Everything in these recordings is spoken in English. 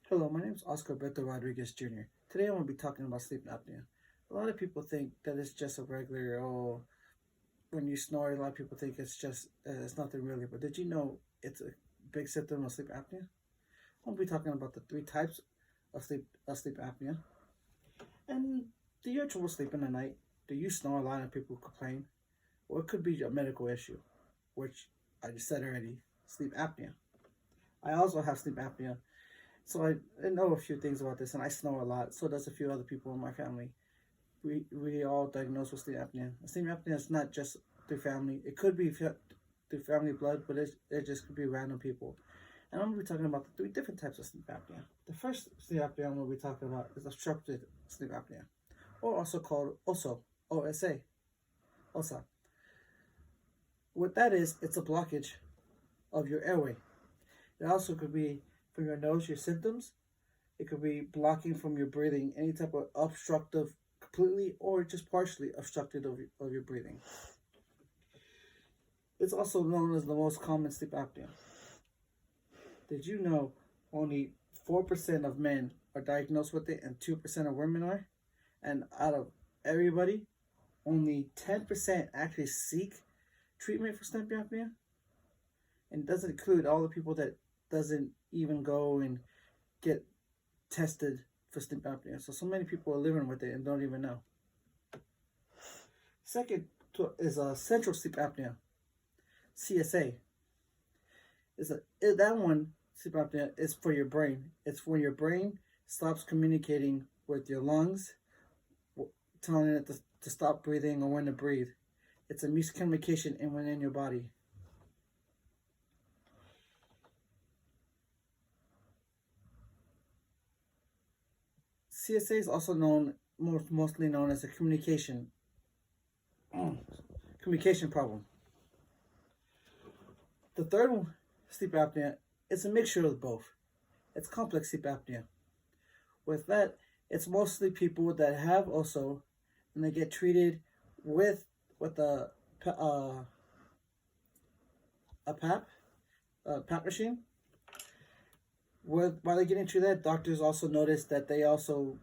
Hello, my name is Oscar Beto Rodriguez Jr. Today I'm going to be talking about sleep apnea. A lot of people think that it's just a regular, when you snore, a lot of people think it's nothing really. But did you know it's a big symptom of sleep apnea? I'm going to be talking about the three types of sleep apnea. And do you have trouble sleeping at night? Do you snore a lot and people complain? Or it could be a medical issue, which I just said already, sleep apnea. I also have sleep apnea. So I know a few things about this, and I snore a lot. So does a few other people in my family. We all diagnosed with sleep apnea. Sleep apnea is not just through family. It could be through family blood, but it just could be random people. And I'm going to be talking about the three different types of sleep apnea. The first sleep apnea I'm going to be talking about is obstructive sleep apnea, or also called OSA. OSA. What that is, it's a blockage of your airway. It also could be from your nose, your symptoms. It could be blocking from your breathing, any type of obstructive, completely or just partially obstructed of your breathing. It's also known as the most common sleep apnea. Did you know only 4% of men are diagnosed with it and 2% of women are? And out of everybody, only 10% actually seek treatment for sleep apnea? And it doesn't include all the people that doesn't even go and get tested for sleep apnea. So many people are living with it and don't even know. Second is central sleep apnea, CSA. That one sleep apnea is for your brain. It's when your brain stops communicating with your lungs, telling it to stop breathing or when to breathe. It's a miscommunication in within your body. CSA is also mostly known as a communication problem. The third one, sleep apnea, it's a mixture of both. It's complex sleep apnea. With that, it's mostly people that have also, and they get treated with a PAP machine. While they're getting through that, doctors also notice that they also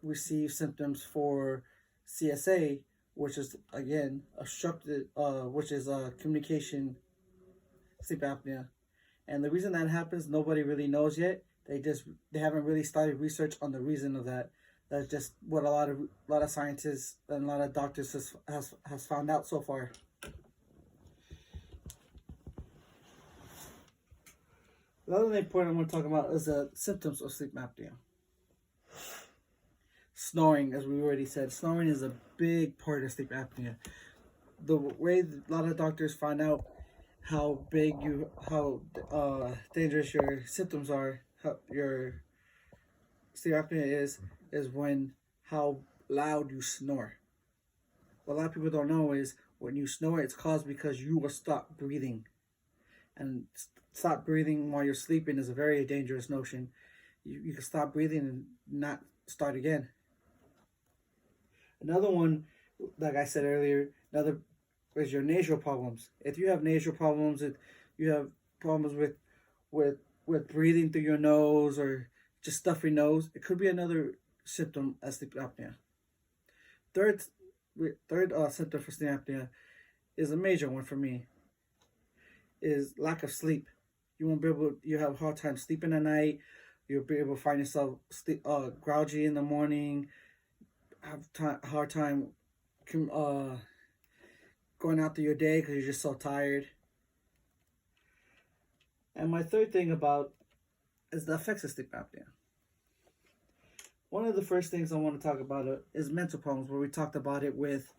receive symptoms for CSA, which is again obstructed, which is communication sleep apnea. And the reason that happens, nobody really knows yet. They haven't really started research on the reason of that. That's just what a lot of scientists and a lot of doctors has found out so far. The other main point I want to talk about is the symptoms of sleep apnea. Snoring, as we already said, snoring is a big part of sleep apnea. The way a lot of doctors find out how dangerous your symptoms are, how your sleep apnea is when how loud you snore. What a lot of people don't know is when you snore, it's caused because you will stop breathing. And stop breathing while you're sleeping is a very dangerous notion. You can stop breathing and not start again. Another one, like I said earlier, another is your nasal problems. If you have nasal problems, if you have problems with breathing through your nose or just stuffy nose, it could be another symptom of sleep apnea. Third symptom for sleep apnea is a major one for me. Is lack of sleep. You won't be able. You have a hard time sleeping at night. You'll be able to find yourself grouchy in the morning. Have hard time going out through your day because you're just so tired. And my third thing about is the effects of sleep apnea. One of the first things I want to talk about is mental problems, where we talked about it with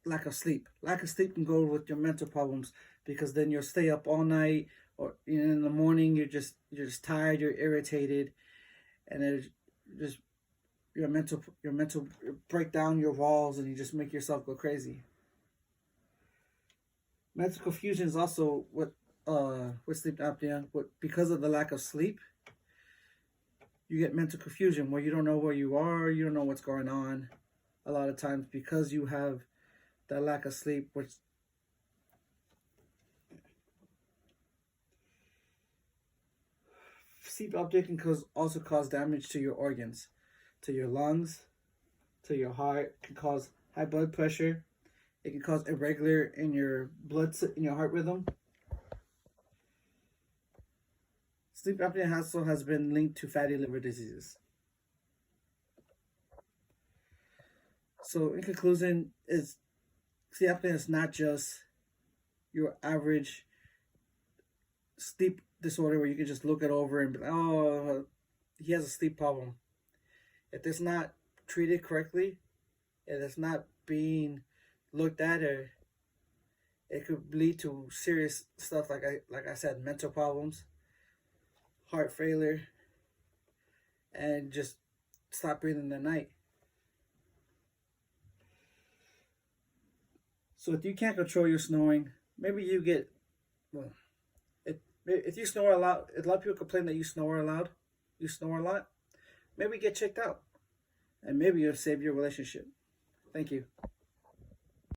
lack of sleep. Lack of sleep can go with your mental problems because then you'll stay up all night, or in the morning you're just tired, you're irritated, and it just your mental break down your walls and you just make yourself go crazy. Mental confusion is also with sleep apnea. Because of the lack of sleep, you get mental confusion where you don't know where you are, you don't know what's going on. A lot of times because you have that lack of sleep, which sleep apnea can also cause damage to your organs, to your lungs, to your heart. It can cause high blood pressure. It can cause irregular in your heart rhythm. Sleep apnea also has been linked to fatty liver diseases. So, in conclusion, sleep apnea is not just your average sleep disorder where you can just look it over and be like, oh, he has a sleep problem. If it's not treated correctly, if it's not being looked at, or it could lead to serious stuff like I said, mental problems, heart failure, and just stop breathing at night. So if you can't control your snoring, maybe you get, well, if you snore a lot of people complain that you snore a lot, maybe get checked out, and maybe you'll save your relationship. Thank you.